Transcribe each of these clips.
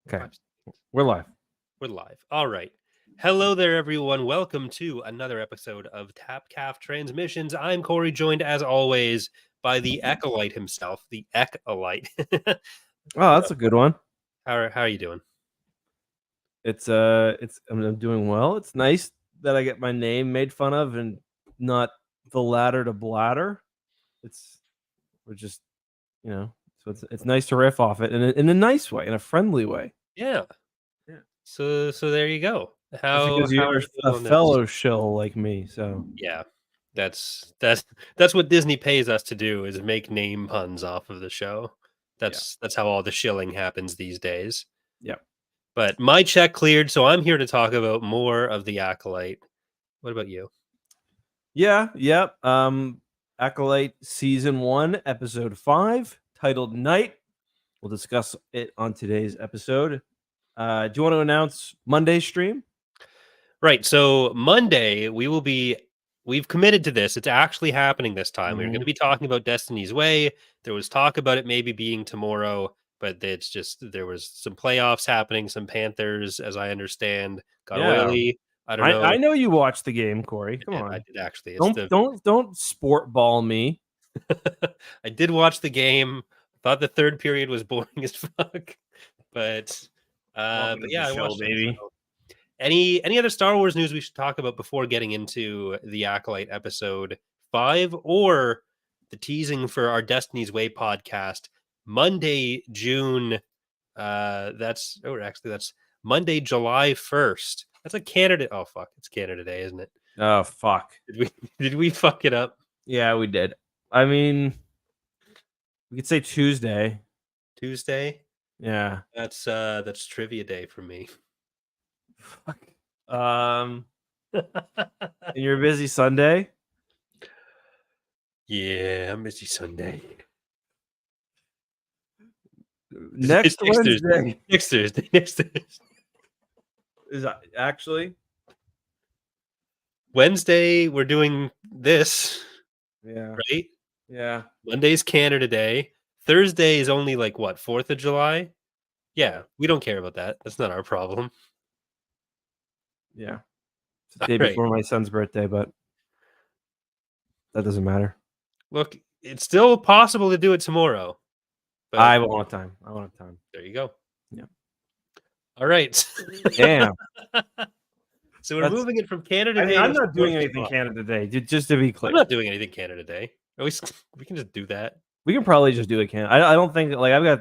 Okay, we're live. We're live. All right. Hello there, everyone. Welcome to another episode of TapCaf Transmissions. I'm Corey, joined as always by the Acolyte himself, the Acolyte. Oh, that's a good one. How are you doing? I'm doing well. It's nice that I get my name made fun of and not the ladder to bladder. We're just, so it's nice to riff off it in a nice way, in a friendly way. Yeah. Yeah. So there you go. Especially because How are you're you a doing on this? fellow shill like me, so Yeah. That's what Disney pays us to do, is make name puns off of the show. That's how all the shilling happens these days. yeah. But my check cleared, so I'm here to talk about more of the Acolyte. What about you? Yeah, yep. Acolyte season 1, episode 5, titled Night. We'll discuss it on today's episode. Do you want to announce Monday's stream? Right. So Monday we've committed to this. It's actually happening this time. We're going to be talking about Destiny's Way. There was talk about it maybe being tomorrow, but it's just there was some playoffs happening. Some Panthers, as I understand, got oily. I don't know. I know you watched the game, Corey. Come on. I did actually. Don't sport ball me. I did watch the game. Thought the third period was boring as fuck. But yeah, I watched baby. it. Any other Star Wars news we should talk about before getting into the Acolyte episode 5, or the teasing for our Destiny's Way podcast Monday, June? That's Monday, July 1st. That's a Canada. Oh fuck, it's Canada Day, isn't it? Oh fuck. Did we fuck it up? Yeah, we did. I mean, we could say Tuesday. Tuesday. Yeah. That's trivia day for me. Fuck. And you're busy Sunday? Yeah, I'm busy Sunday. Next Wednesday. Thursday. Next Thursday. Is that actually Wednesday? We're doing this. Yeah. Right? Yeah. Monday's Canada Day. Thursday is only like what, 4th of July? Yeah, we don't care about that. That's not our problem. Yeah. It's the day before my son's birthday, but that doesn't matter. Look, it's still possible to do it tomorrow. But I won't have time. There you go. Yeah. All right. Damn. So we're moving it from Canada Day. I'm not doing anything Canada Day, just to be clear. I'm not doing anything Canada Day. We can just do that. We can probably just do it Canada. I don't think like I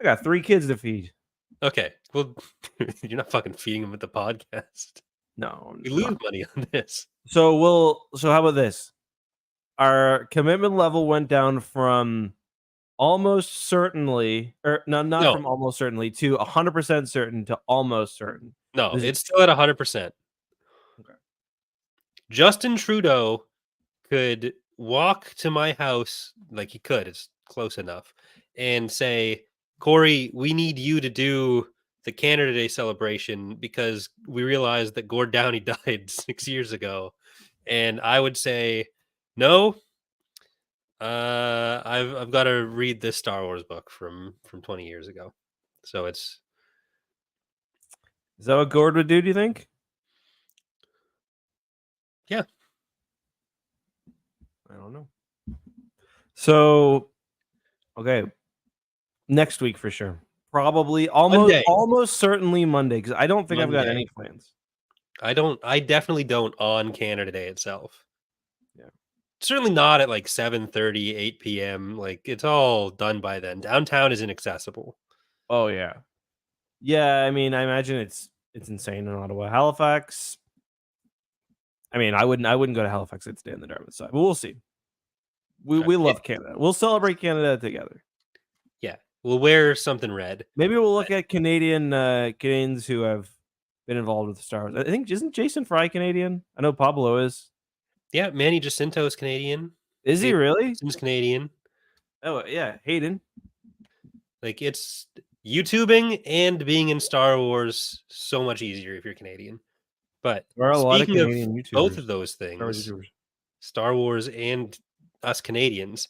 got 3 kids to feed. Okay. Well, you're not fucking feeding them with the podcast. No. We lose money on this. So how about this? Our commitment level went down from almost certainly, or not from almost certainly, to 100% certain to almost certain. No, it's still at 100%. Okay. Justin Trudeau could walk to my house, like he could, it's close enough, and say, Corey, we need you to do the Canada Day celebration because we realized that Gord Downey died 6 years ago. And I would say, no, I've got to read this Star Wars book from 20 years ago. So is that what Gord would do you think? Yeah. I don't know. So, okay. Next week for sure. Probably almost certainly Monday, because I don't think I've got any plans. I definitely don't on Canada Day itself. Yeah. Certainly not at like 7:30, 8 p.m. Like it's all done by then. Downtown is inaccessible. Oh yeah. Yeah, I mean, I imagine it's insane in Ottawa. Halifax. I mean, I wouldn't go to Halifax. I'd stay on the Dartmouth side. But we'll see. We love Canada. We'll celebrate Canada together. Yeah. We'll wear something red. Maybe we'll look at Canadians who have been involved with the Star Wars. I think, isn't Jason Fry Canadian? I know Pablo is. Yeah, Manny Jacinto is Canadian. Is he really? He's Canadian. Oh yeah, Hayden. Like it's YouTubing and being in Star Wars so much easier if you're Canadian. But there are a lot of Canadian YouTubers. Both of those things, Star Wars and us Canadians,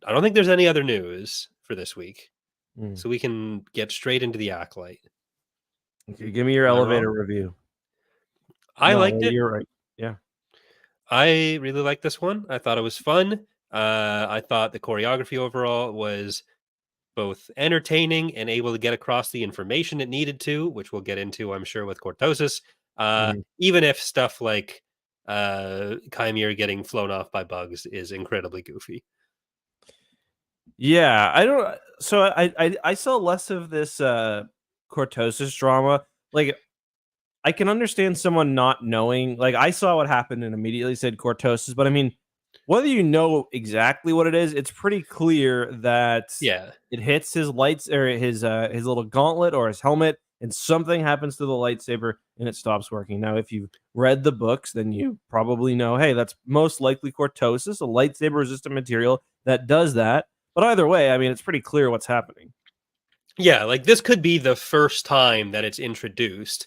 I don't think there's any other news for this week. so we can get straight into the Acolyte. Okay, give me your Am I elevator wrong? review. I No, liked it. you're right. Yeah. I really liked this one. I thought it was fun. I thought the choreography overall was both entertaining and able to get across the information it needed to, which we'll get into, I'm sure, with Cortosis. Mhm. Even if stuff like Chimere getting flown off by bugs is incredibly goofy. Yeah, I don't. So I saw less of this Cortosis drama. Like, I can understand someone not knowing. Like, I saw what happened and immediately said Cortosis, but I mean, whether you know exactly what it is, it's pretty clear that Yeah. it hits his lights or his little gauntlet or his helmet, and something happens to the lightsaber and it stops working. Now, if you've read the books, then you probably know, hey, that's most likely Cortosis, a lightsaber resistant material that does that. But either way, I mean, it's pretty clear what's happening. Yeah, like this could be the first time that it's introduced,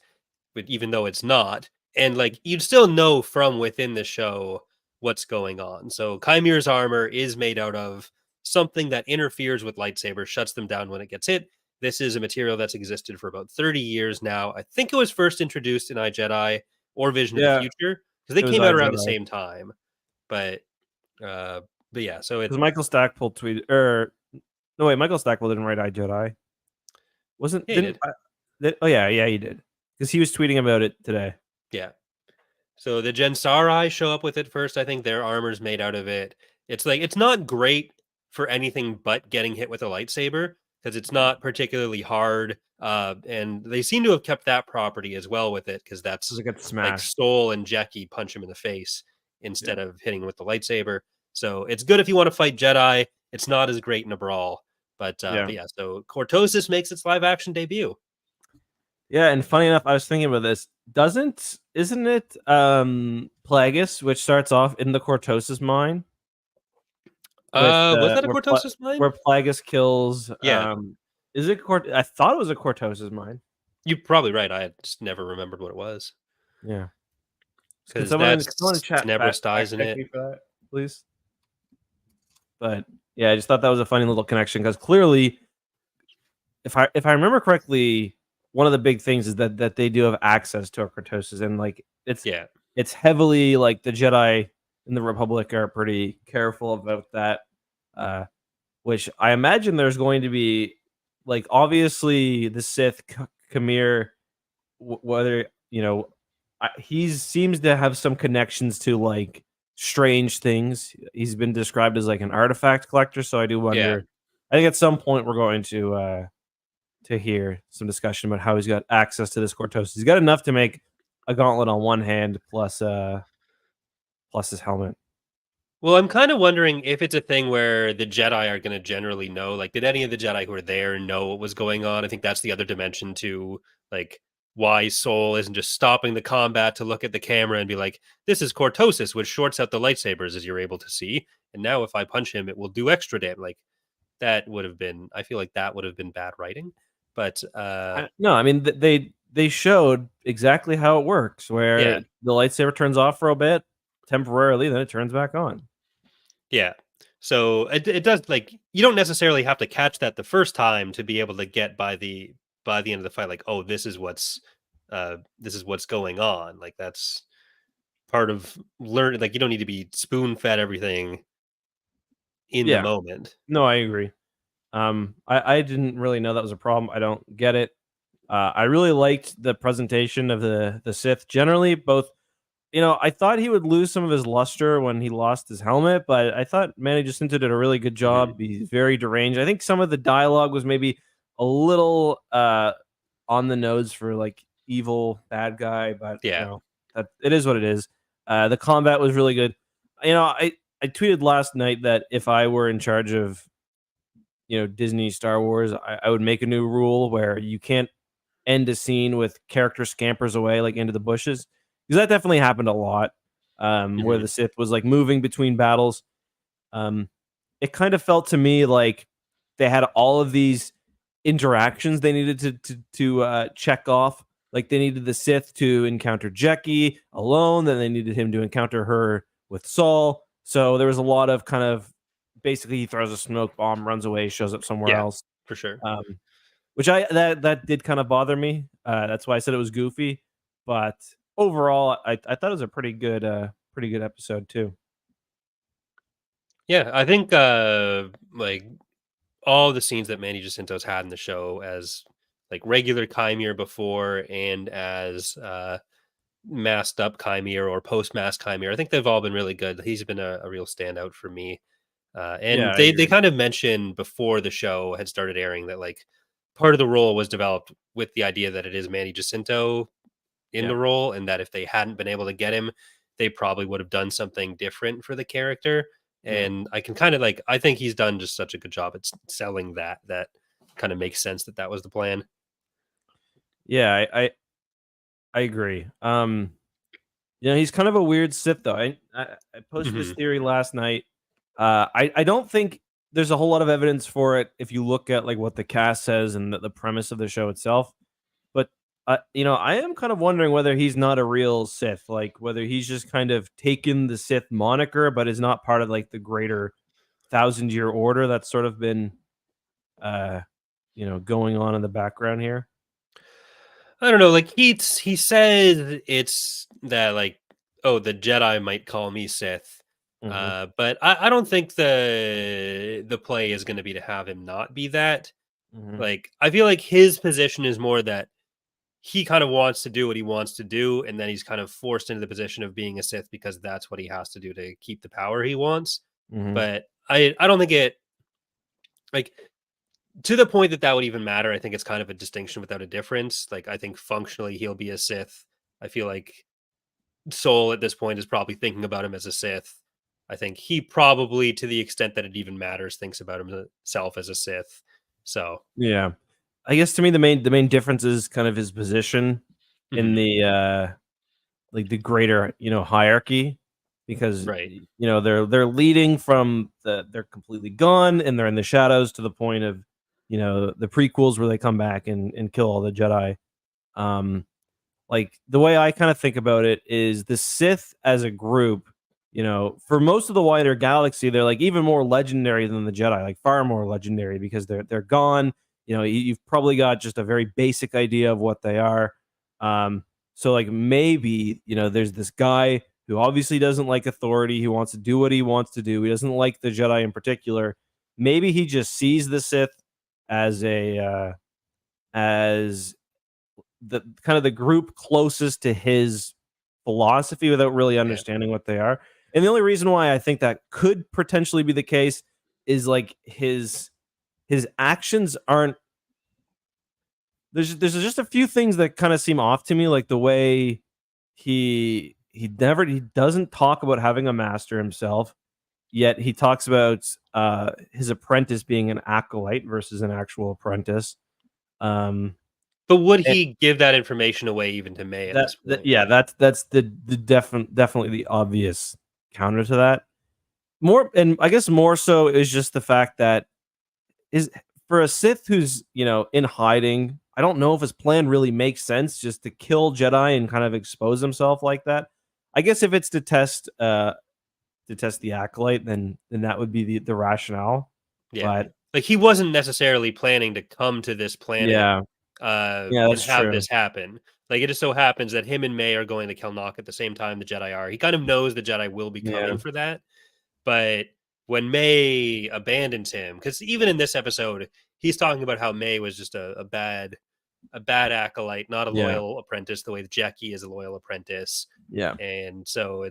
but even though it's not, and like you'd still know from within the show what's going on. So Chimere's armor is made out of something that interferes with lightsabers, shuts them down when it gets hit. This is a material that's existed for about 30 years now. I think it was first introduced in iJedi or Vision of the Yeah, Future because they it was came out around the iJedi. same time. But uh but yeah, so it Because Michael Stackpole tweeted, or no, wait, Michael Stackpole didn't write iJedi. Wasn't yeah, he didn't did. oh yeah, he did. Because he was tweeting about it today. Yeah. So the Gensari show up with it first. I think their armor's made out of it. It's like it's not great for anything but getting hit with a lightsaber because it's not particularly hard. And they seem to have kept that property as well with it because Because that's it gets like smashed. Soul and Jackie punch him in the face Yeah. instead of hitting with the lightsaber. So it's good if you want to fight Jedi. It's not as great in a brawl, Yeah. but yeah. So Cortosis makes its live action debut. Yeah, and funny enough, I was thinking about this. Isn't it Plagueis, which starts off in the Cortosis mine with Was that a Cortosis mine? where Plagueis kills Yeah, is it I thought it was a Cortosis mine. you're probably right. I just never remembered what it was. Yeah. Because Can someone in that's chat Tenebris dies fact in check it. me for that, please? But yeah, I just thought that was a funny little connection because clearly, if I remember correctly, one of the big things is that they do have access to our Cortosis, and like Yeah. it's heavily like the Jedi in the Republic are pretty careful about that. Uh, which I imagine there's going to be, like, obviously the Sith Kamir, whether he seems to have some connections to like strange things. He's been described as like an artifact collector, so I do Yeah. wonder. I think at some point we're going to hear some discussion about how he's got access to this Cortosis. He's got enough to make a gauntlet on one hand, plus his helmet. Well, I'm kind of wondering if it's a thing where the Jedi are going to generally know. Like, did any of the Jedi who were there know what was going on? I think that's the other dimension to like why Soul isn't just stopping the combat to look at the camera and be like, "This is Cortosis, which shorts out the lightsabers, as you're able to see." And now, if I punch him, it will do extra damage. Like that would have been. I feel like that would have been bad writing. But No, I mean they showed exactly how it works, where yeah, the lightsaber turns off for a bit temporarily, then it turns back on. yeah. So it does like you don't necessarily have to catch that the first time to be able to get by the end of the fight like oh this is what's going on like that's part of learning like you don't need to be spoon fed everything in the Yeah, moment. no, I agree. I didn't really know that was a problem. I don't get it. I really liked the presentation of the Sith generally. Both, I thought he would lose some of his luster when he lost his helmet, but I thought Manny Jacinto did a really good Mhm. job. He's very deranged. I think some of the dialogue was maybe a little on the nose for like evil bad guy, but Yeah. that it is what it is. The combat was really good. I tweeted last night that if I were in charge of Disney Star Wars, I would make a new rule where you can't end a scene with character scampers away like into the bushes, because that definitely happened a lot. Where Mhm. the Sith was like moving between battles. Um, it kind of felt to me like they had all of these interactions they needed to check off. Like they needed the Sith to encounter Jecki alone, then they needed him to encounter her with Saul. So there was a lot of kind of basically he throws a smoke bomb, runs away, shows up somewhere Yeah. else. for sure. Which that did kind of bother me. That's why I said it was goofy, but overall, I thought it was a pretty good episode too. Yeah, I think like all the scenes that Manny Jacinto's had in the show as like regular Chimere before and as masked up Chimere or post mask Chimere, I think they've all been really good. He's been a real standout for me. Yeah, And I they agree. kind of mentioned before the show had started airing that like part of the role was developed with the idea that it is Manny Jacinto in Yeah, the role, and that if they hadn't been able to get him, they probably would have done something different for the character. yeah, And I can kind of like, I think he's done just such a good job at selling that kind of makes sense that that was the plan. yeah. I agree. He's kind of a weird Sith though. I posted this Hmm. theory last night. I don't think there's a whole lot of evidence for it if you look at like what the cast says and the premise of the show itself. But I am kind of wondering whether he's not a real Sith, like whether he's just kind of taken the Sith moniker, but is not part of like the greater thousand-year order that's sort of been, uh, going on in the background here. I don't know. Like he said it's that like, oh, the Jedi might call me Sith, Hmm. but I don't think the play is going to be to have him not be that. Hmm. Like I feel like his position is more that he kind of wants to do what he wants to do, and then he's kind of forced into the position of being a Sith because that's what he has to do to keep the power he wants. Hmm. But I don't think it like to the point that that would even matter. I think it's kind of a distinction without a difference. Like I think functionally he'll be a Sith. I feel like Soul at this point is probably thinking about him as a Sith. I think he probably, to the extent that it even matters, thinks about himself as a Sith. So, Yeah, I guess to me the main difference is kind of his position in mhm, the like the greater hierarchy, because right. they're leading from they're completely gone and they're in the shadows to the point of the prequels where they come back and kill all the Jedi. um like the way I kind of think about it is the Sith as a group, for most of the wider galaxy, they're like even more legendary than the Jedi, like far more legendary because they're gone. You've probably got just a very basic idea of what they are. So like maybe, there's this guy who obviously doesn't like authority, who wants to do what he wants to do. He doesn't like the Jedi in particular. Maybe he just sees the Sith as as the kind of the group closest to his philosophy without really Yeah. understanding what they are. And the only reason why I think that could potentially be the case is like his actions aren't there's just a few things that kind of seem off to me, like the way he doesn't talk about having a master himself, yet he talks about his apprentice being an acolyte versus an actual apprentice. Um But would he give that information away even to May at this That point? yeah, that's the definitely the obvious counter to that. More and I guess more so is just the fact that is for a Sith who's, in hiding, I don't know if his plan really makes sense just to kill Jedi and kind of expose himself like that. I guess if it's to test the acolyte, then that would be the rationale. Yeah. But Like he wasn't necessarily planning to come to this planet yeah, yeah, and that's have true. this happen. Like it just so happens that him and May are going to Kelnock at the same time the Jedi are. He kind of knows the Jedi will be Yeah, coming for that. But when May abandons him, because even in this episode, he's talking about how May was just a bad acolyte, not a yeah, loyal apprentice, the way that Jackie is a loyal apprentice. yeah, And so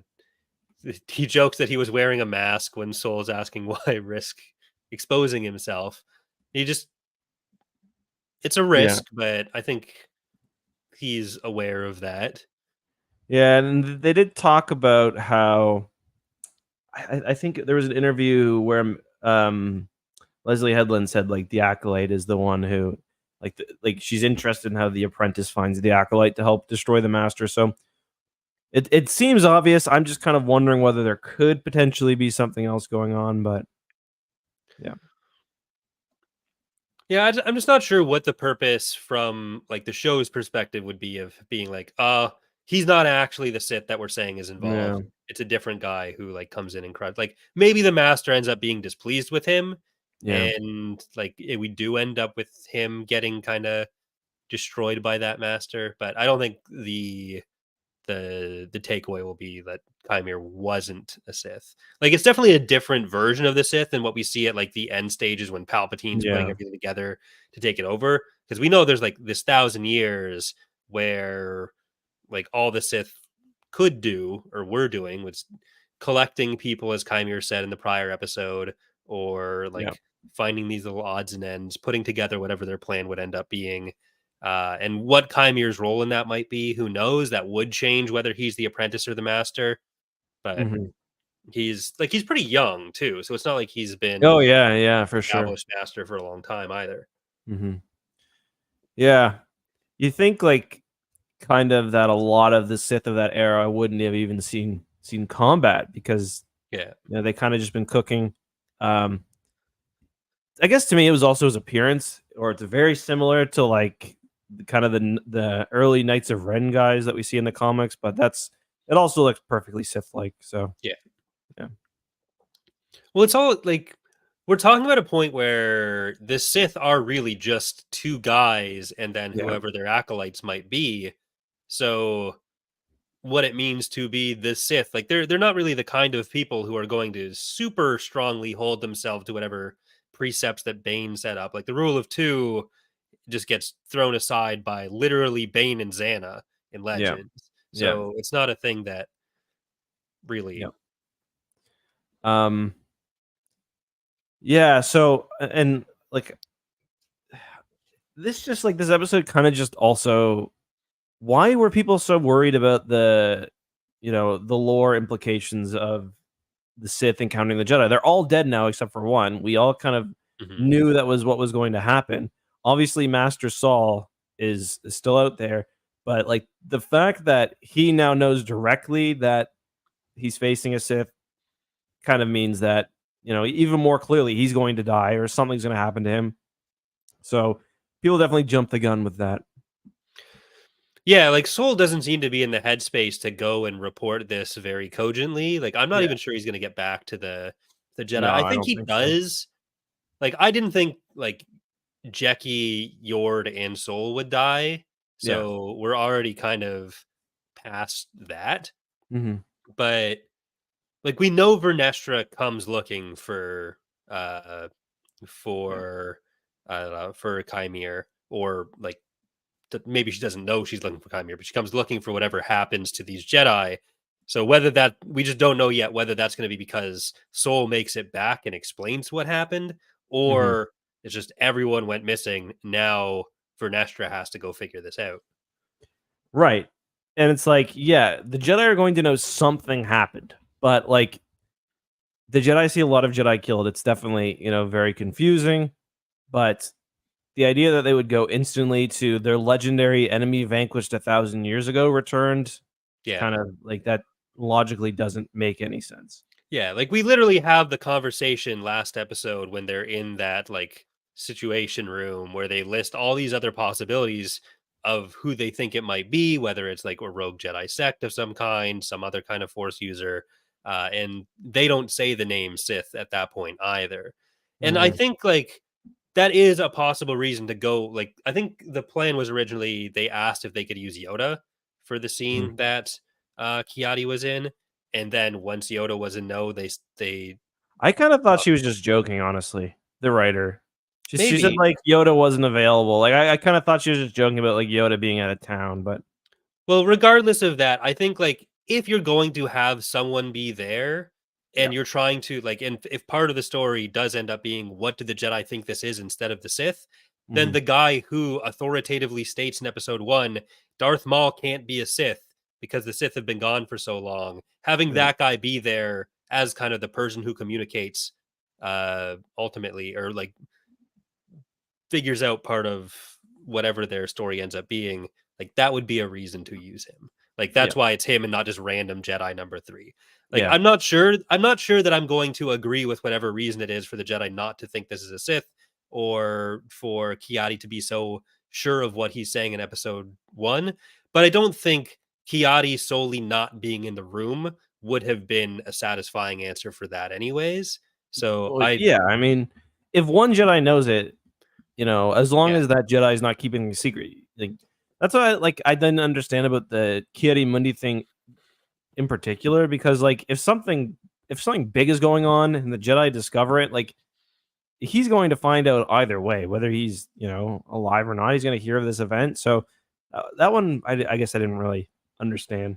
he jokes that he was wearing a mask when Soul's asking why risk exposing himself. He just it's a yeah. risk, but I think he's aware of that. Yeah, and they did talk about how I think there was an interview where Leslie Headland said like the acolyte is the one who like she's interested in how the apprentice finds the acolyte to help destroy the master. So it seems obvious. I'm just kind of wondering whether there could potentially be something else going on, but yeah. Yeah, I'm just not sure what the purpose from like the show's perspective would be of being like, he's not actually the Sith that we're saying is Yeah. involved. It's a different guy who like comes in and cries. Like maybe the master ends up being displeased with him, Yeah. and like we do end up with him getting kind of destroyed by that master. But I don't think the takeaway will be that Kymir wasn't a Sith. Like it's definitely a different version of the Sith than what we see at like the end stages when Palpatine's putting Yeah. everything together to take it over. Because we know there's like this 1,000 years where like all the Sith could do or were doing was collecting people, as Kymir said in the prior episode, or Yeah. like finding these little odds and ends, putting together whatever their plan would end up being. And what Kymir's role in that might be, who knows? That would change whether he's the apprentice or the master. But Mhm. he's pretty young too, so it's not like he's Oh, been yeah, yeah, for sure. established master for a long time either. Mhm. Yeah. You think, like, kind of that a lot of the Sith of that era wouldn't have even seen combat because, Yeah. they kinda just been cooking. Um, I guess to me, it was also his appearance, or it's very similar to, like, kind of the early Knights of Ren guys that we see in the comics, but it also looks perfectly Sith-like, so, Yeah. yeah. Well, it's all like we're talking about a point where the Sith are really just two guys and then Yeah. whoever their acolytes might be. So what it means to be the Sith, like they're not really the kind of people who are going to super strongly hold themselves to whatever precepts that Bane set up. Like the rule of two just gets thrown aside by literally Bane and Xana in Yeah. Legends. Yeah. So it's not a thing that Yeah. really. Um, yeah, so and, like, this episode kinda just also why were people so worried about the lore implications of the Sith encountering the Jedi? They're all dead now except for one. We all kind of Mhm. knew that was what was going to happen. Obviously, Master Saul is still out there, but, like, the fact that he now knows directly that he's facing a Sith kind of means that, even more clearly, he's going to die or something's gonna happen to him. So, people definitely jumped the gun with that. Yeah, like Soul doesn't seem to be in the headspace to go and report this very cogently. Like I'm not Yeah. even sure he's going to get back to the Jedi. No, I I think don't he think so. does. Like I didn't think like Jackie, Yord, and Soul would die. Yeah. So we're already kind of past that. Mhm. But like we know Vernestra comes looking uh Yeah. for I don't know, for Chimere, or like maybe she doesn't know she's looking for Chimere, but she comes looking for whatever happens to these Jedi. So whether that we just don't know yet whether that's going to be because Soul makes it back and explains what happened, Mhm. or it's just everyone went missing. Now Vernestra has to go figure this out. Right. And it's like, yeah, the Jedi are going to know something happened, but, like, the Jedi see a lot of Jedi killed. It's definitely, very confusing, but the idea that they would go instantly to their legendary enemy vanquished 1,000 years ago returned, Yeah. kind of like that logically doesn't make any sense. Yeah, like we literally have the conversation last episode when they're in that like situation room where they list all these other possibilities of who they think it might be, whether it's like a rogue Jedi sect of some kind, some other kind of Force user, and they don't say the name Sith at that point either. And I Mhm. think like that is a possible reason to go. Like I think the plan was originally they asked if they could use Yoda for the Mhm. scene that Kiadi was in, and then once Yoda was a no, they I kind of thought uh, she was just joking, honestly, the writer. She said, maybe. like, Yoda wasn't available. Like, I kinda thought she was just joking about, like, Yoda being out of town, but Well, regardless of that, I think like if you're going to have someone be there yeah. and you're trying to like, and if part of the story does end up being what did the Jedi think this is instead of the Sith, then Mhm. the guy who authoritatively states in episode one, Darth Maul can't be a Sith because the Sith have been gone for so long, having Yeah. that guy be there as kind of the person who communicates ultimately, or like figures out part of whatever their story ends up being, like that would be a reason to use him. Like Yeah. that's why it's him and not just random Jedi number 3. Like Yeah. I'm not sure that I'm going to agree with whatever reason it is for the Jedi not to think this is a Sith, or for Kiadi to be so sure of what he's saying in episode 1, but I don't think Kiadi solely not being in the room would have been a satisfying answer for that anyways. So Well, I yeah, I mean, if one Jedi knows it, as long Yeah. as that Jedi is not keeping a secret, like that's what I didn't understand about the Kiari Mundi thing in particular, because like if something big is going on and the Jedi discover it, like he's going to find out either way, whether he's alive or not. He's going to hear of this event. So that one, I guess I didn't really understand.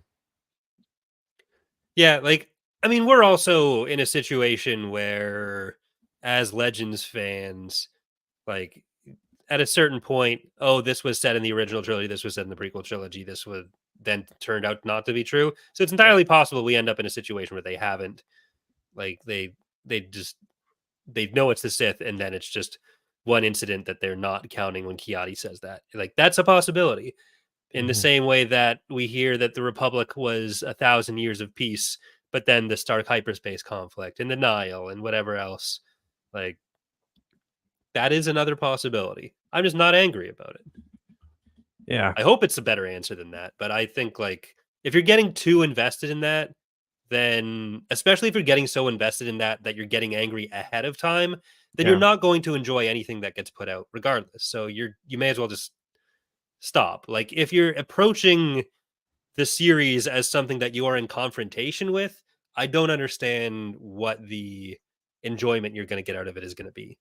Yeah, like I mean, we're also in a situation where, as Legends fans, like at a certain point, oh, this was said in the original trilogy, this was said in the prequel trilogy, this would then turned out not to be true. So it's entirely possible we end up in a situation where they haven't, like they know it's the Sith, and then it's just one incident that they're not counting when Kiadi says that. Like that's a possibility. In the Mhm. same way that we hear that the Republic was 1,000 years of peace, but then the Stark hyperspace conflict and the Nile and whatever else, like that is another possibility. I'm just not angry about it. Yeah, I hope it's a better answer than that, but I think like if you're getting too invested in that, then especially if you're getting so invested in that that you're getting angry ahead of time, then you're yeah, not going to enjoy anything that gets put out regardless. So you may as well just stop. Like if you're approaching the series as something that you are in confrontation with, I don't understand what the enjoyment you're going to get out of it is going to be.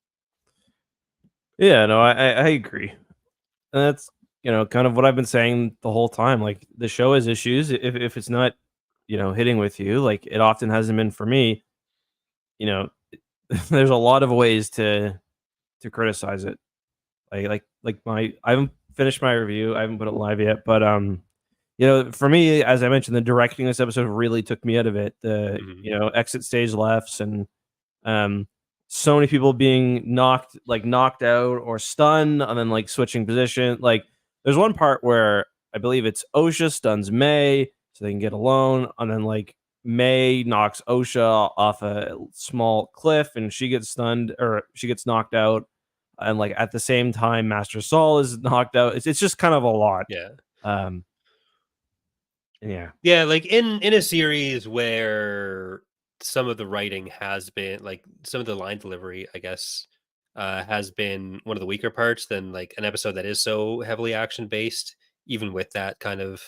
yeah. No, I agree. And that's kind of what I've been saying the whole time. Like the show has issues. If it's not hitting with you, like it often hasn't been for me. You know, there's a lot of ways to criticize it. I haven't finished my review. I haven't put it live yet, but for me, as I mentioned, the directing this episode really took me out of it. The Mhm. exit stage lefts and um so many people being knocked out or stunned and then like switching position. Like there's one part where I believe it's Osha stuns May so they can get alone, and then like May knocks Osha off a small cliff and she gets stunned or she gets knocked out, and like at the same time Master Saul is knocked out. It's just kind of a lot. Yeah. um yeah. Yeah, like in a series where some of the writing has been like some of the line delivery, I guess, has been one of the weaker parts, than like an episode that is so heavily action based, even with that kind of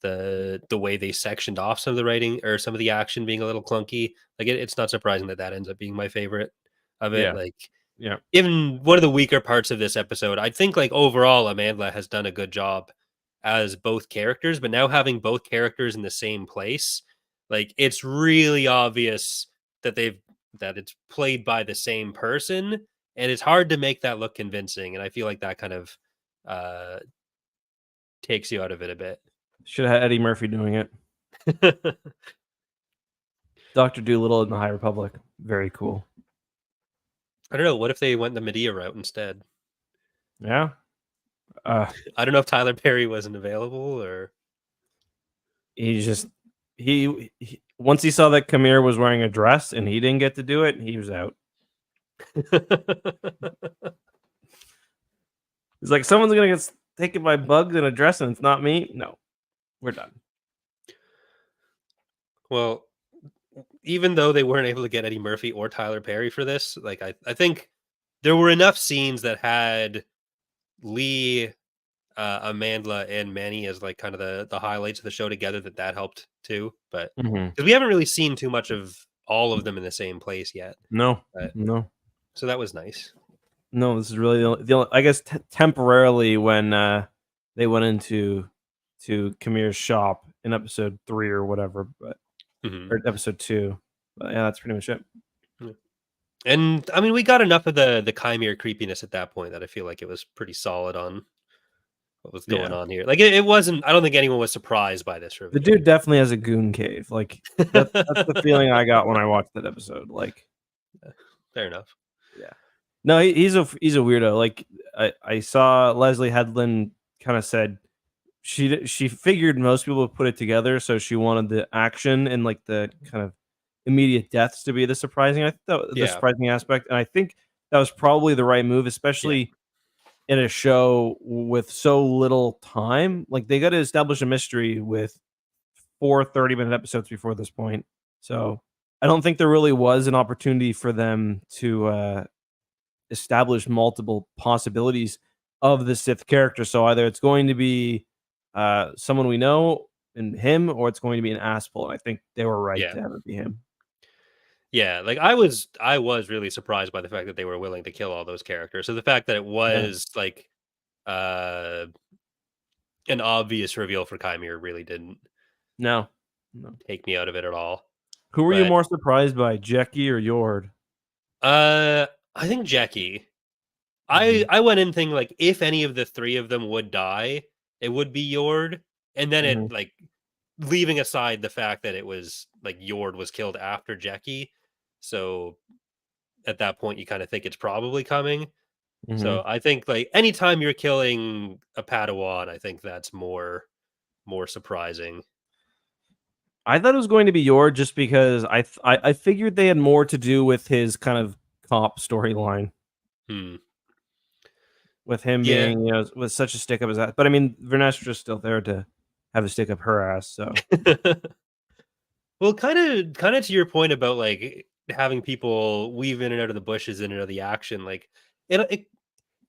the way they sectioned off some of the writing or some of the action being a little clunky. Like it's not surprising that that ends up being my favorite of it. Yeah. Like Yeah. even one of the weaker parts of this episode, I think like overall Amandla has done a good job as both characters, but now having both characters in the same place, like it's really obvious that it's played by the same person, and it's hard to make that look convincing. And I feel like that kind of uh takes you out of it a bit. Should have had Eddie Murphy doing it. Dr. Doolittle in the High Republic. Very cool. I don't know. What if they went the Medea route instead? Yeah. Uh, I don't know if Tyler Perry wasn't available or. he just he once he saw that Kamir was wearing a dress and he didn't get to do it, he was out. He's like, someone's gonna get taken by bugs in a dress and it's not me. No, we're done. Well, even though they weren't able to get Eddie Murphy or Tyler Perry for this, like I think there were enough scenes that had Lee, Amandla, and Manny as like kind of the highlights of the show together that helped too. But Mhm. because we haven't really seen too much of all of them in the same place yet, No, but, no, so that was nice. no. This is really the only I guess temporarily when they went into Kamir's shop in episode 3 or whatever, but Mhm. or episode 2. But yeah, that's pretty much it. Yeah. And I mean, we got enough of the Chimere creepiness at that point that I feel like it was pretty solid on what was going Yeah. on here. Like it wasn't. I don't think anyone was surprised by this The reveal. dude definitely has a goon cave. Like that's the feeling I got when I watched that episode. Like, Fair enough. yeah. No, he's a weirdo. Like I saw Leslie Headland kind of said she figured most people would put it together, so she wanted the action and like the kind of immediate deaths to be the surprising. I thought the Yeah. surprising aspect, and I think that was probably the right move, Yeah. especially in a show with so little time. Like they got to establish a mystery with 4 30-minute episodes before this point. So I don't think there really was an opportunity for them to established multiple possibilities of the Sith character. So either it's going to be someone we know in him, or it's going to be an asshole. And I think they were right Yeah. to have it be him. Yeah, like I was really surprised by the fact that they were willing to kill all those characters. So the fact that it Yeah. was like uh an obvious reveal for Chimere really didn't No. No. take me out of it at all. Who were you But more surprised by, Jackie or Yord? I think Jackie. I Mhm. I went in thinking like if any of the three of them would die, it would be Yord. And then Mhm. it like leaving aside the fact that it was like Yord was killed after Jackie. So at that point you kind of think it's probably coming. Mhm. So I think like anytime you're killing a Padawan, I think that's more surprising. I thought it was going to be Yord just because I figured they had more to do with his kind of cop storyline, Hmm. with him Yeah. being, with such a stick up his ass. But I mean, Vernestra's still there to have a stick up her ass. So Well, kind of to your point about like having people weave in and out of the bushes in and out of the action, like it it,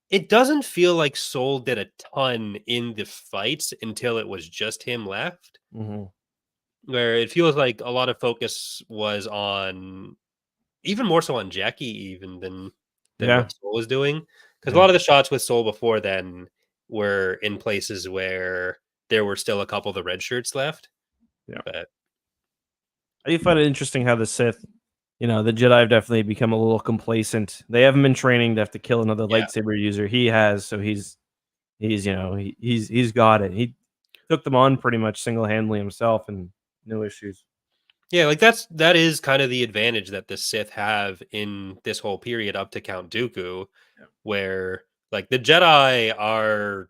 it doesn't feel like Soul did a ton in the fights until it was just him left. mhm. Where it feels like a lot of focus was on even more so on Jackie even than Yeah, what Soul was doing. Because a yeah. lot of the shots with Soul before then were in places where there were still a couple of the red shirts left. Yeah. But I do find it interesting how the Sith, the Jedi have definitely become a little complacent. They haven't been training to have to kill another yeah. lightsaber user. He has, so he's got it. He took them on pretty much single handedly himself, and no issues. Yeah, like that is kind of the advantage that the Sith have in this whole period up to Count Dooku, Yeah. where like the Jedi are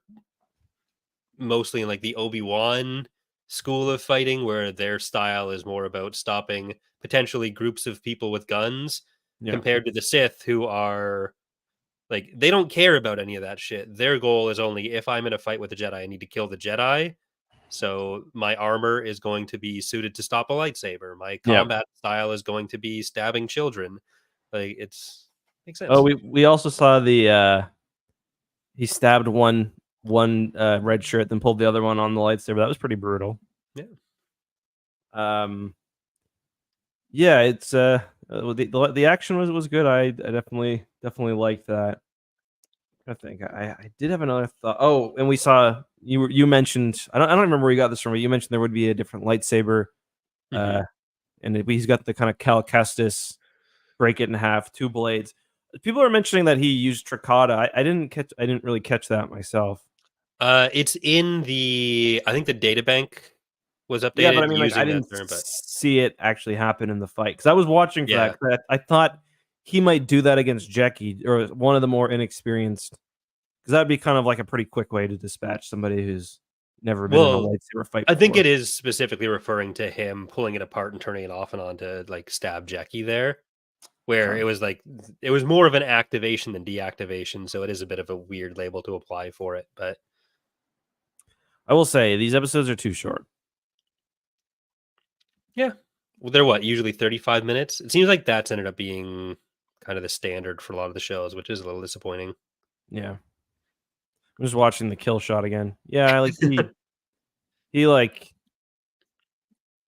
mostly in like the Obi-Wan school of fighting, where their style is more about stopping potentially groups of people with guns, Yeah. compared to the Sith, who are like they don't care about any of that shit. Their goal is only if I'm in a fight with a Jedi, I need to kill the Jedi. So my armor is going to be suited to stop a lightsaber. My Yeah. combat style is going to be stabbing children. Like it's makes Oh, sense. we also saw the he stabbed one red shirt, then pulled the other one on the lightsaber. That was pretty brutal. Yeah. Um, yeah, it's the action was good. I definitely liked that. I think I did have another thought. Oh, and we saw you mentioned, I don't remember where you got this from, but you mentioned there would be a different lightsaber, Hmm. uh, and he's got the kind of Cal Kestis break it in half, two blades. People are mentioning that he used Tricata. I didn't really catch that myself. It's in the I think the data bank was Yeah, but I updated mean, like, I using that didn't term, but see it actually happen in the fight because I was watching for yeah. that. 'Cause I thought he might do that against Jackie or one of the more inexperienced, because that'd be kind of like a pretty quick way to dispatch somebody who's never been in a Well, lightsaber fight I think before. it is specifically referring to him pulling it apart and turning it off and on to like stab Jackie there. Where Okay. it was like it was more of an activation than deactivation, so it is a bit of a weird label to apply for it, but I will say these episodes are too short. yeah. Well, they're what, usually 35 minutes? It seems like that's ended up being kind of the standard for a lot of the shows, which is a little disappointing. Yeah. I'm just watching the kill shot again. Yeah, like he like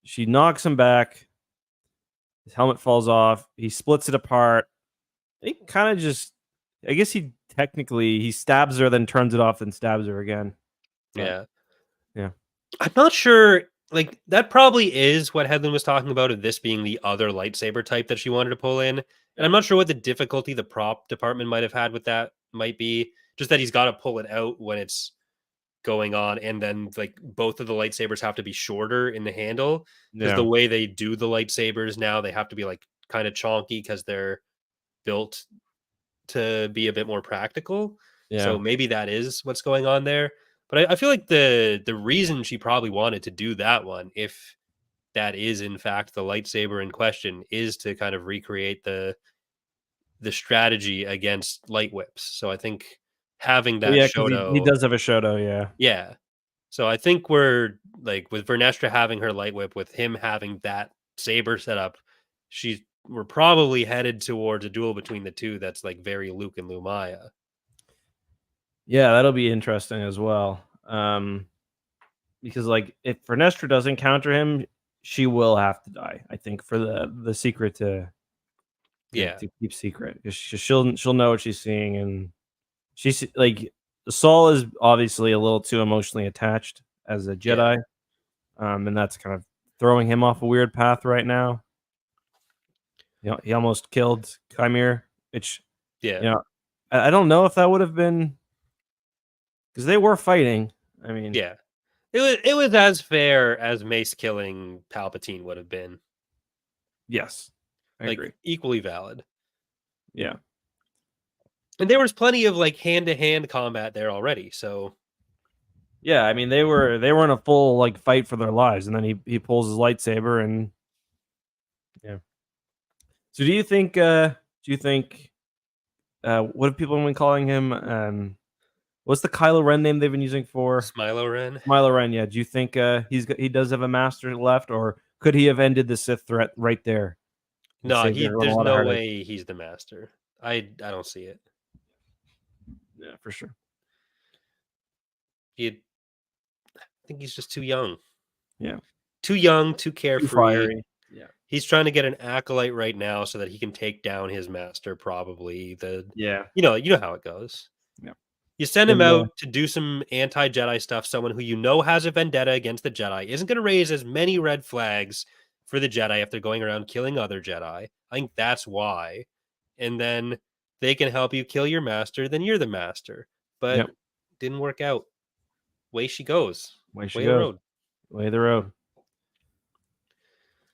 she knocks him back. His helmet falls off. He splits it apart. He kind of just, I guess he stabs her, then turns it off, then stabs her again. But Yeah. yeah, I'm not sure. Like that probably is what Headland was talking about, of this being the other lightsaber type that she wanted to pull in. And yeah, I'm not sure what the difficulty the prop department might have had with that might be. Just that he's got to pull it out when it's going on, and then like both of the lightsabers have to be shorter in the handle, because the yeah, way they do the lightsabers now, they have to be like kind of chonky because they're built to be a bit more practical. So yeah. maybe that is what's going on there. But I feel like the reason she probably wanted to do that one, if that is in fact the lightsaber in question, is to kind of recreate the strategy against light whips. So I think having Well, that yeah, because he Shoto, does have a Shoto. Yeah, yeah. So I think we're like with Vernestra having her light whip, with him having that saber set up, she's we're probably headed towards a duel between the two that's like very Luke and Lumaya. Yeah, that'll be interesting as well. Because like if Vernestra doesn't counter him, she will have to die. I think for the secret to Yeah. keep secret, because she'll know what she's seeing, and she's like Saul is obviously a little too emotionally attached as a Jedi, and that's kind of throwing him off a weird path right now. You know, he almost killed Chimere, which Yeah. you know I don't know if that would have been because they were fighting. I mean, Yeah. It was as fair as Mace killing Palpatine would have been. yes, I Like agree. equally valid. Yeah. And there was plenty of like hand-to-hand combat there already. So Yeah, I mean they were in a full like fight for their lives, and then he pulls his lightsaber and yeah. So do you think what have people been calling him? What's the Kylo Ren name they've been using for Smilo Ren. Kylo Ren? Yeah, do you think he does have a master left, or could he have ended the Sith threat right there and No, saved everyone a there's lot of no heartache? way he's the master. I don't see it. Yeah, for sure. I think he's just too young. Yeah, Too young, too too carefree. fiery. Yeah, He's trying to get an acolyte right now so that he can take down his master. Probably yeah, you know how it goes. yeah. You send him And out to do some anti-Jedi stuff. Someone who you know has a vendetta against the Jedi isn't going to raise as many red flags for the Jedi if they're going around killing other Jedi. I think that's why. And then they can help you kill your master. Then you're the master. But yep. didn't work out. Way she goes. Way she Way of the goes. road. Way of the road.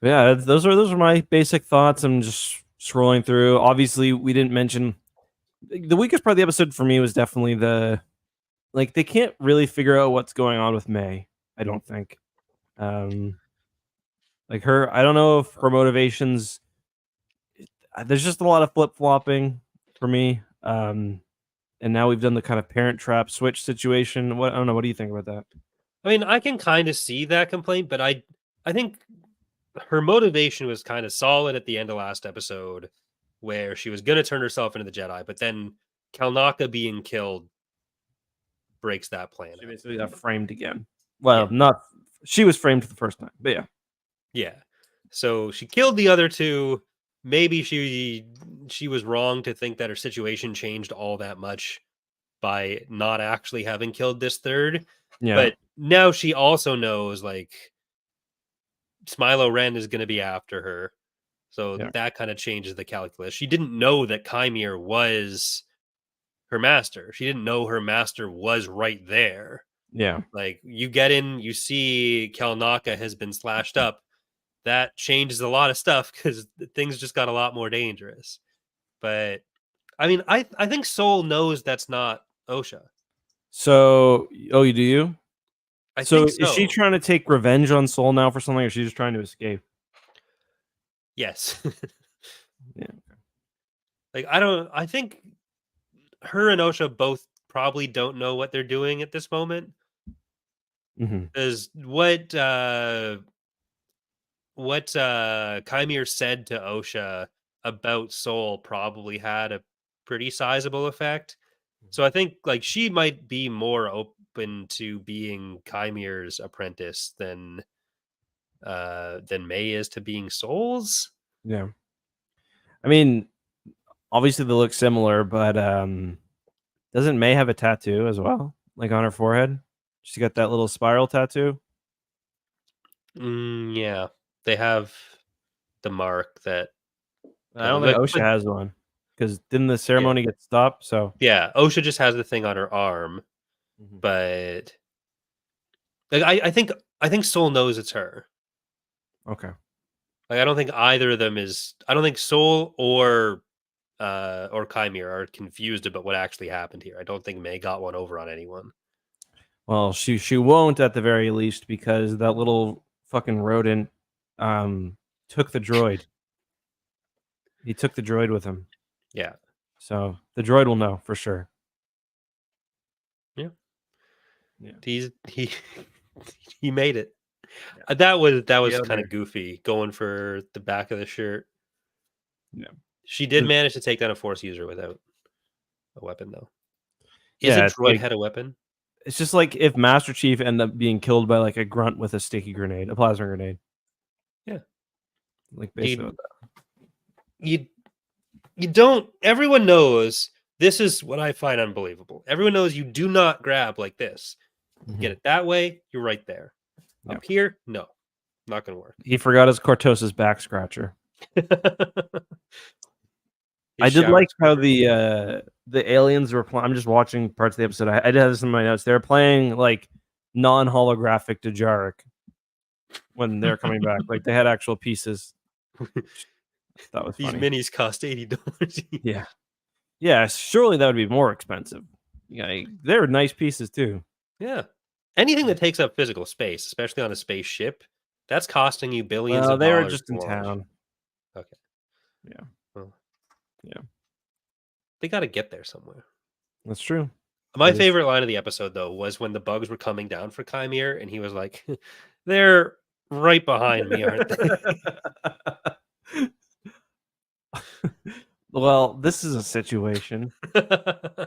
Yeah, those are my basic thoughts. I'm just scrolling through. Obviously, we didn't mention the weakest part of the episode for me was definitely the like they can't really figure out what's going on with May. I don't think. Um, like her, I don't know if her motivations. There's just a lot of flip flopping for me. And now we've done the kind of parent trap switch situation. What I don't know. What do you think about that? I mean, I can kind of see that complaint, but I think her motivation was kind of solid at the end of last episode, where she was going to turn herself into the Jedi, but then Kalnaka being killed breaks that plan She up. basically got framed again. Well, Yeah. not she was framed the first time, but yeah. Yeah. So she killed the other two. Maybe she was wrong to think that her situation changed all that much by not actually having killed this third. Yeah. But now she also knows like Smilo Ren is going to be after her. So Yeah. that kind of changes the calculus. She didn't know that Chimere was her master. She didn't know her master was right there. Yeah. Like you get in, you see Kalnaka has been slashed up. That changes a lot of stuff because things just got a lot more dangerous. But I mean, I think Soul knows that's not Osha. So, oh, you do you? I So, think is she so. trying to take revenge on Soul now for something, or is she just trying to escape? Yes. Yeah. Like I think her and Osha both probably don't know what they're doing at this moment. Mm-hmm. Because what Chimere said to Osha about Soul probably had a pretty sizable effect. So I think like she might be more open to being Chimere's apprentice than May is to being Soul's. Yeah. I mean, obviously they look similar, but doesn't May have a tattoo as well, like on her forehead? She got that little spiral tattoo. Yeah, they have the mark that I don't think like, Osha but has one because didn't the yeah, ceremony get stopped? So, yeah. Osha just has the thing on her arm, Mhm. but like I think Soul knows it's her. Okay. Like I don't think either of them is. I don't think Soul or Chimere are confused about what actually happened here. I don't think May got one over on anyone. Well, she won't at the very least because that little fucking rodent took the droid. He took the droid with him. Yeah. So the droid will know for sure. Yeah. Yeah. He he made it. Yeah. That was Yeah, kind there. of goofy going for the back of the shirt. Yeah. She did manage to take down a Force user without a weapon, though. Yeah, Isn't it's Droid had a weapon? It's just like if Master Chief ended up being killed by like a grunt with a sticky grenade, a plasma grenade. Yeah. Like basically what You don't. Everyone knows this is what I find unbelievable. Everyone knows you do not grab like this. that. Get it that way, you're right there. Yeah. Up here, no, not gonna work. He forgot his Cortosis back scratcher. His I did shower like how scrubber. the aliens were playing. I'm just watching parts of the episode. I did have this in my notes. They were playing like non-holographic Dajaric when they're coming back. Like they had actual pieces. That was These funny. minis cost $80. Yeah. Yeah, surely that would be more expensive. Yeah, they're nice pieces too. Yeah. Anything that takes up physical space, especially on a spaceship, that's costing you billions of They were dollars just to in launch. town. Okay. Yeah. Well, yeah. They got to get there somewhere. That's true. My favorite line of the episode, though, was when the bugs were coming down for Chimere, and he was like, "They're right behind me, aren't they?" Well, this is a situation.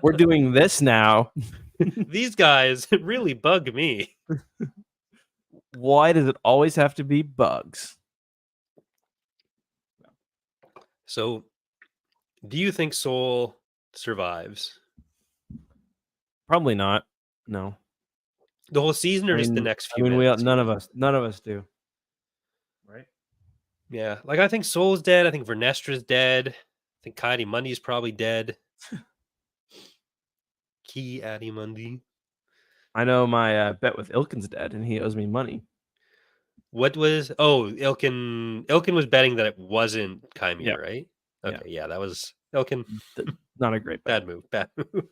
We're doing this now. These guys really bug me. Why does it always have to be bugs? So, do you think Soul survives Probably not. No. the whole season, or just the next few minutes? none of us do. Right? Yeah, like I think Soul's dead. I think Vernestra's dead. I think Kaidi Mundy's probably dead. Key Addy Mundy. I know my bet with Ilkin's dead, and he owes me money. What was? Oh, Ilkin. Ilkin was betting that it wasn't Chimere, Yeah. right? Okay, yeah, that was Ilkin. Not a great bet. Bad move. Bad move.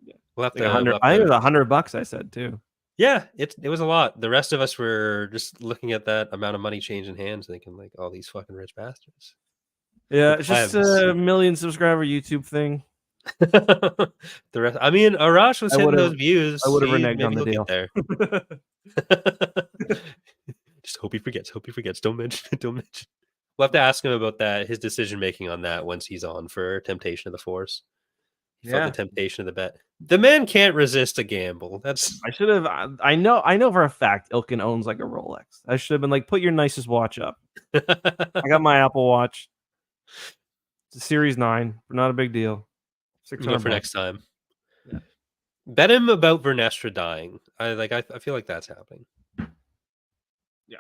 Yeah. We'll have Like to. I think it was $100. I said too. Yeah, it was a lot. The rest of us were just looking at that amount of money changing hands, thinking like, "All these fucking rich bastards." Yeah, it's just a million subscriber YouTube thing. The rest. I mean, Arash was hitting those views. I would have reneged Maybe on the he'll deal. get there. Just hope he forgets. Hope he forgets. Don't mention it. Don't mention. We'll have to ask him about that. His decision making on that once he's on for Temptation of the Force. He felt the temptation of the bet. The man can't resist a gamble. That's. I should have. I know for a fact Ilkin owns like a Rolex. I should have been like, put your nicest watch up. I got my Apple Watch. It's a Series 9. Not a big deal. $600 for next time. Yeah. Bet him about Vernestra dying. I feel like that's happening. Yeah.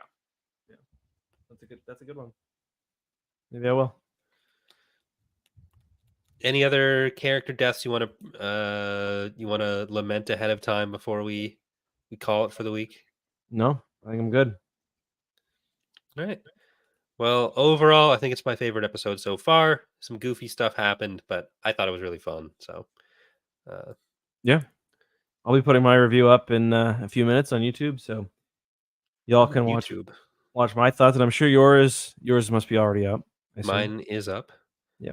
That's a good one. Maybe I will. Any other character deaths you want to lament ahead of time before we call it for the week? No, I think I'm good. All right. Well, overall, I think it's my favorite episode so far. Some goofy stuff happened, but I thought it was really fun. So, yeah, I'll be putting my review up in a few minutes on YouTube, so y'all can watch my thoughts, and I'm sure yours must be already up. Mine is up. Yeah.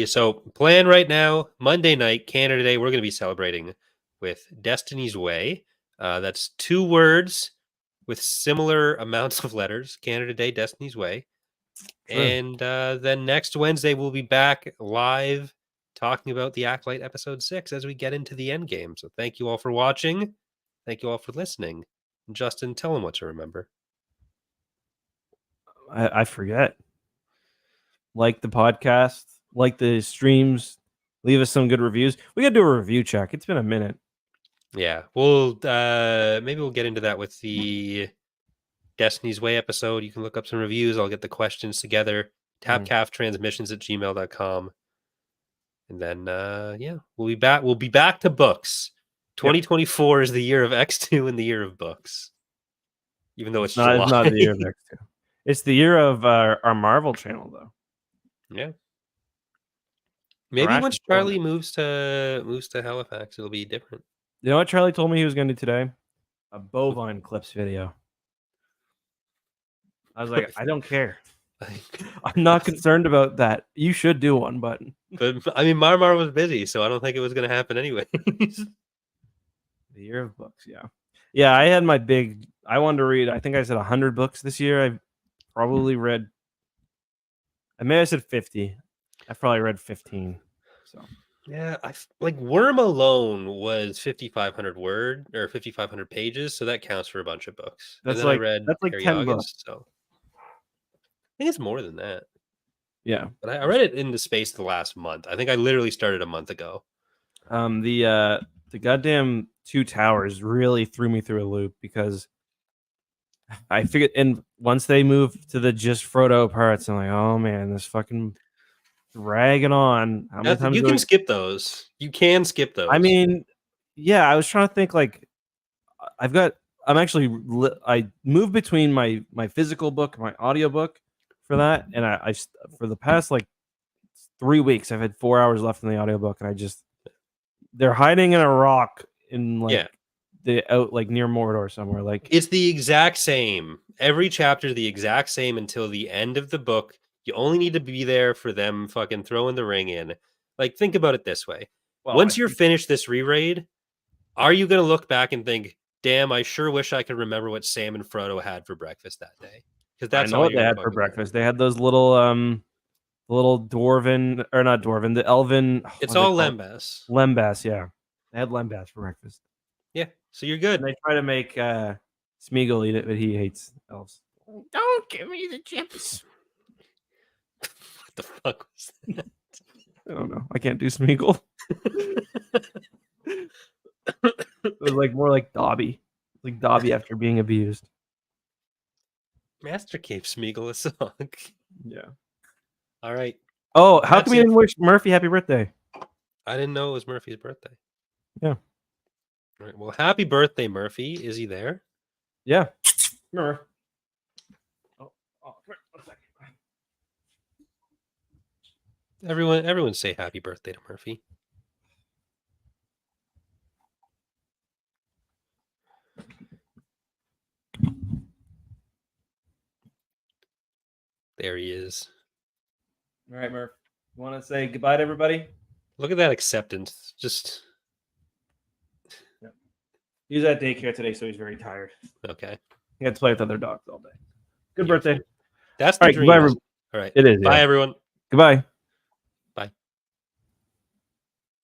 So plan right now, Monday night, Canada Day, we're going to be celebrating with Destiny's Way. That's 2 words with similar amounts of letters. Canada Day, Destiny's Way. True. And then next Wednesday, we'll be back live talking about the Acolyte episode 6 as we get into the end game. So thank you all for watching. Thank you all for listening. And Justin, tell them what to remember. I forget. Like the podcast, like the streams, leave us some good reviews. We got to do a review check. It's been a minute. Yeah, we'll maybe we'll get into that with the Destiny's Way episode. You can look up some reviews. I'll get the questions together. TapCaf Transmissions at gmail.com. And then we'll be back. We'll be back to books. 2024 is the year of X2 and the year of books. Even though it's July. It's not the year of X2. It's the year of our Marvel channel, though. Yeah. Maybe once Charlie moves to Halifax, it'll be different. You know what Charlie told me he was going to do today? A bovine clips video. I was like, I don't care. I'm not concerned about that. You should do one, but I mean, Marmar was busy, so I don't think it was going to happen anyway. The year of books, yeah. Yeah, I had my I wanted to read, I think I said 100 books this year. I've probably read I may have said 50. I probably read 15. So Yeah, like Worm alone was 5,500 word or 5,500 pages, so that counts for a bunch of books. And then I read that's like 10 books. Ariagas, so I think it's more than that. Yeah, but I read it in the space of the last month. I think I literally started a month ago. The goddamn Two Towers really threw me through a loop because I figured, and once they moved to the just Frodo parts, I'm like, oh man, this fucking dragging on. How many times You can skip those. You can skip those. I mean, yeah, I was trying to think like I moved between my physical book, my audiobook for that, and I for the past like 3 weeks I've had 4 hours left in the audiobook, and they're hiding in a rock in like like near Mordor somewhere. Like it's the exact same. Every chapter the exact same until the end of the book. You only need to be there for them fucking throwing the ring in. Like, think about it this way. Once you're finished this re-raid, are you going to look back and think, damn, I sure wish I could remember what Sam and Frodo had for breakfast that day? Because that's I know what they had for breakfast. They had those little dwarven, or not dwarven, the elven. It's all lembas. Lembas, yeah. They had lembas for breakfast. Yeah, so you're good. And they try to make Smeagol eat it, but he hates elves. Don't give me the chips. What the fuck was that? I don't know. I can't do Smeagol. It was like more like Dobby. Like Dobby after being abused. Master gave Smeagol a song. Yeah. All right. Oh, how come you didn't wish Murphy happy birthday? I didn't know it was Murphy's birthday. Yeah. All right. Well, happy birthday, Murphy. Is he there? Yeah. Murph. Oh, one second. Everyone say happy birthday to Murphy. There he is. All right, Murph. You want to say goodbye to everybody? Look at that acceptance. Just. Yeah. He was at daycare today, so he's very tired. Okay. He had to play with other dogs all day. Good birthday. That's the dream. Goodbye, all right. It is. Bye, everyone. Goodbye.